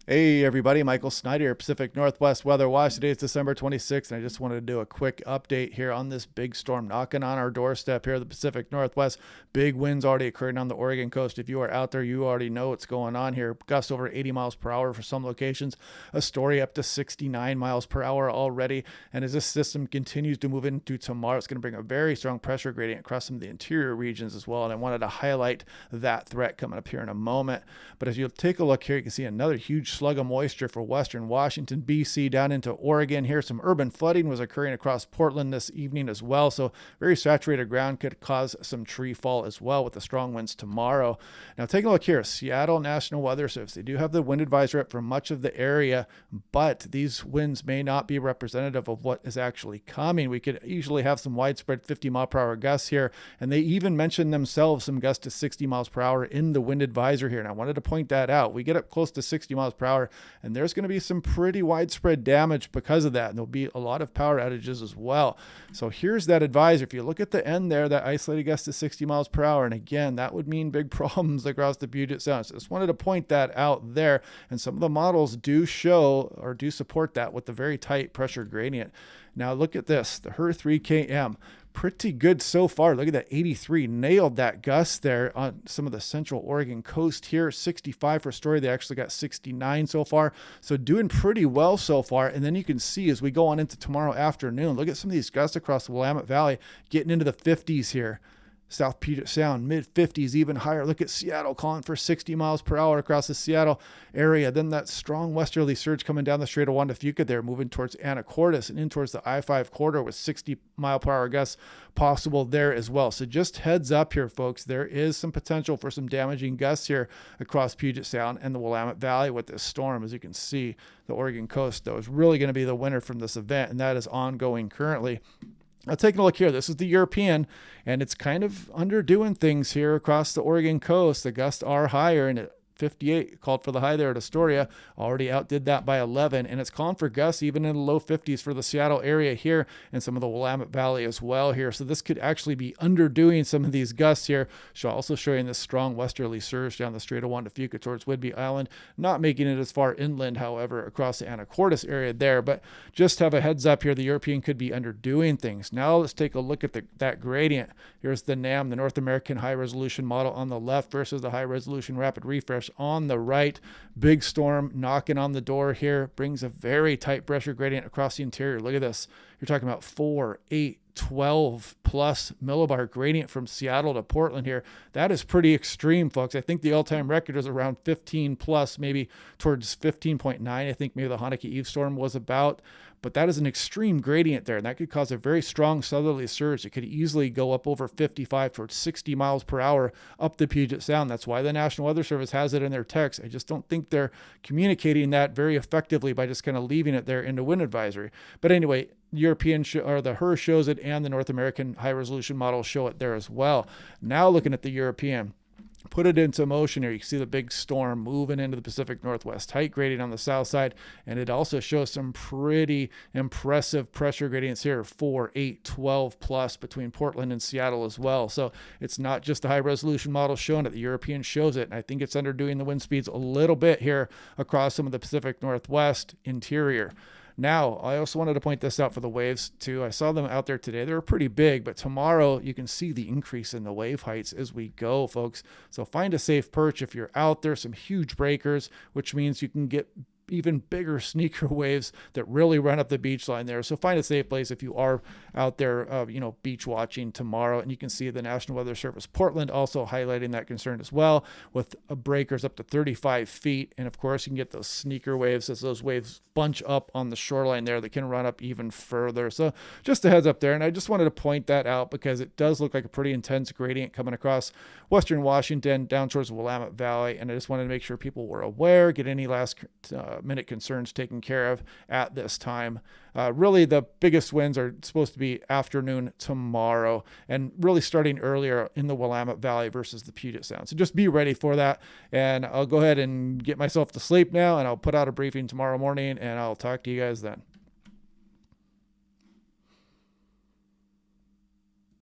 Hey everybody, Michael Snyder, Pacific Northwest Weather Watch. Today is December 26th, and I just wanted to do a quick update here on this big storm knocking on our doorstep here, the Pacific Northwest. Big winds already occurring on the Oregon coast. If you are out there, you already know what's going on here. Gusts over 80 miles per hour for some locations, a story up to 69 miles per hour already. And as this system continues to move into tomorrow, it's going to bring a very strong pressure gradient across some of the interior regions as well. And I wanted to highlight that threat coming up here in a moment. But as you take a look here, you can see another huge slug of moisture for western Washington, BC, down into Oregon. Here, some urban flooding was occurring across Portland this evening as well. So very saturated ground could cause some tree fall as well with the strong winds tomorrow. Now, taking a look here, Seattle National Weather Service. They do have the wind advisory up for much of the area, but these winds may not be representative of what is actually coming. We could easily have some widespread 50-mile-per-hour gusts here, and they even mentioned themselves some gusts to 60 miles per hour in the wind advisory here. And I wanted to point that out. We get up close to 60 miles per hour, and there's going to be some pretty widespread damage because of that. And there'll be a lot of power outages as well. So here's that advisory. If you look at the end there, that isolated gust to 60 miles per hour, and again, that would mean big problems across the Puget Sound. So I just wanted to point that out there. And some of the models do show or do support that with the very tight pressure gradient. Now look at this, the HER 3KM. Pretty good so far. Look at that 83, nailed that gust there on some of the central Oregon coast here. 65 for Story. They actually got 69 so far. So doing pretty well so far. And then you can see as we go on into tomorrow afternoon, look at some of these gusts across the Willamette Valley getting into the 50s here. South Puget Sound, mid 50s, even higher. Look at Seattle calling for 60 miles per hour across the Seattle area. Then that strong westerly surge coming down the Strait of Juan de Fuca there, moving towards Anacortes and in towards the I-5 corridor with 60 mile per hour gusts possible there as well. So just heads up here, folks. There is some potential for some damaging gusts here across Puget Sound and the Willamette Valley with this storm. As you can see, the Oregon coast, though, is really going to be the winner from this event, and that is ongoing currently. Now, taking a look here, this is the European, and it's kind of underdoing things here across the Oregon coast. The gusts are higher, and 58 called for the high there at Astoria, already outdid that by 11, and it's calling for gusts even in the low 50s for the Seattle area here and some of the Willamette Valley as well here. So this could actually be underdoing some of these gusts here. Also showing this strong westerly surge down the Strait of Juan de Fuca towards Whidbey Island, not making it as far inland, however, across the Anacortes area there. But just have a heads up here, the European could be underdoing things. Now let's take a look at that gradient. Here's the NAM, the North American High Resolution Model on the left versus the High Resolution Rapid Refresh on the right. Big storm knocking on the door here, brings a very tight pressure gradient across the interior. Look at this. You're talking about 4, 8, 12 plus millibar gradient from Seattle to Portland here. That is pretty extreme, folks. I think the all-time record is around 15 plus, maybe towards 15.9. I think maybe the Hanukkah Eve storm was about. But that is an extreme gradient there, and that could cause a very strong southerly surge. It could easily go up over 55 towards 60 miles per hour up the Puget Sound. That's why the National Weather Service has it in their text. I just don't think they're communicating that very effectively by just kind of leaving it there in the wind advisory. But anyway, European or the HER shows it, and the North American high resolution models show it there as well. Now looking at the European, put it into motion here. You can see the big storm moving into the Pacific Northwest, tight gradient on the south side, and it also shows some pretty impressive pressure gradients here, 4, 8, 12 plus between Portland and Seattle as well. So it's not just the high resolution model showing it, the European shows it, and I think it's underdoing the wind speeds a little bit here across some of the Pacific Northwest interior. Now, I also wanted to point this out for the waves too. I saw them out there today. They were pretty big, but tomorrow you can see the increase in the wave heights as we go, folks. So find a safe perch if you're out there. Some huge breakers, which means you can get even bigger sneaker waves that really run up the beach line there. So find a safe place if you are out there, beach watching tomorrow. And you can see the National Weather Service Portland also highlighting that concern as well, with breakers up to 35 feet. And of course, you can get those sneaker waves as those waves bunch up on the shoreline there that can run up even further. So just a heads up there. And I just wanted to point that out because it does look like a pretty intense gradient coming across western Washington down towards the Willamette Valley. And I just wanted to make sure people were aware, get any last minute concerns taken care of at this time. Really, the biggest winds are supposed to be afternoon tomorrow, and really starting earlier in the Willamette Valley versus the Puget Sound. So just be ready for that. And I'll go ahead and get myself to sleep now, and I'll put out a briefing tomorrow morning, and I'll talk to you guys then.